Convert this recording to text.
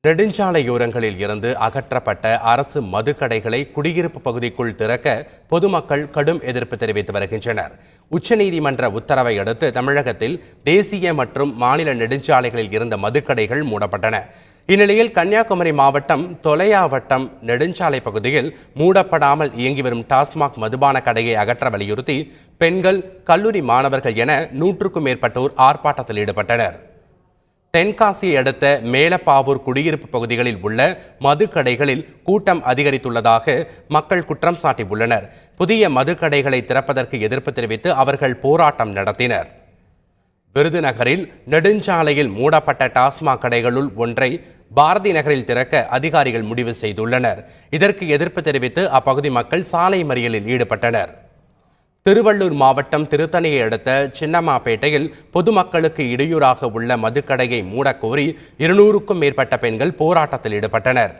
நெடுஞ்சாலையோரங்களில் இருந்து அகற்றப்பட்ட அரசு மதுக்கடைகளை குடியிருப்பு பகுதிக்குள் திறக்க பொதுமக்கள் கடும் எதிர்ப்பு தெரிவித்து வருகின்றனர். உச்சநீதிமன்ற உத்தரவை அடுத்து தமிழகத்தில் தேசிய மற்றும் மாநில நெடுஞ்சாலைகளில் இருந்த மதுக்கடைகள் மூடப்பட்டன. இந்நிலையில் கன்னியாகுமரி மாவட்டம் தொலையாவட்டம் நெடுஞ்சாலை பகுதியில் மூடப்படாமல் இயங்கி வரும் டாஸ்மாக் மதுபான கடையை அகற்ற வலியுறுத்தி பெண்கள், கல்லூரி மாணவர்கள் என 100க்கும் மேற்பட்டோர் ஆர்ப்பாட்டத்தில் ஈடுபட்டனர். தென்காசியை அடுத்த மேலப்பாவூர் குடியிருப்பு பகுதிகளில் உள்ள மதுக்கடைகளில் கூட்டம் அதிகரித்துள்ளதாக மக்கள் குற்றம் சாட்டியுள்ளனர். புதிய மதுக்கடைகளை திறப்பதற்கு எதிர்ப்பு தெரிவித்து அவர்கள் போராட்டம் நடத்தினர். விருதுநகரில் நெடுஞ்சாலையில் மூடப்பட்ட டாஸ்மாக் கடைகளுள் ஒன்றை பாரதி நகரில் திறக்க அதிகாரிகள் முடிவு செய்துள்ளனர். இதற்கு எதிர்ப்பு தெரிவித்து அப்பகுதி மக்கள் சாலை மறியலில் ஈடுபட்டனர். திருவள்ளூர் மாவட்டம் திருத்தணியை அடுத்த சின்னம்மாபேட்டையில் பொதுமக்களுக்கு இடையூறாக உள்ள மதுக்கடையை மூடக்கோரி 200க்கும் மேற்பட்ட பெண்கள் போராட்டத்தில் ஈடுபட்டனர்.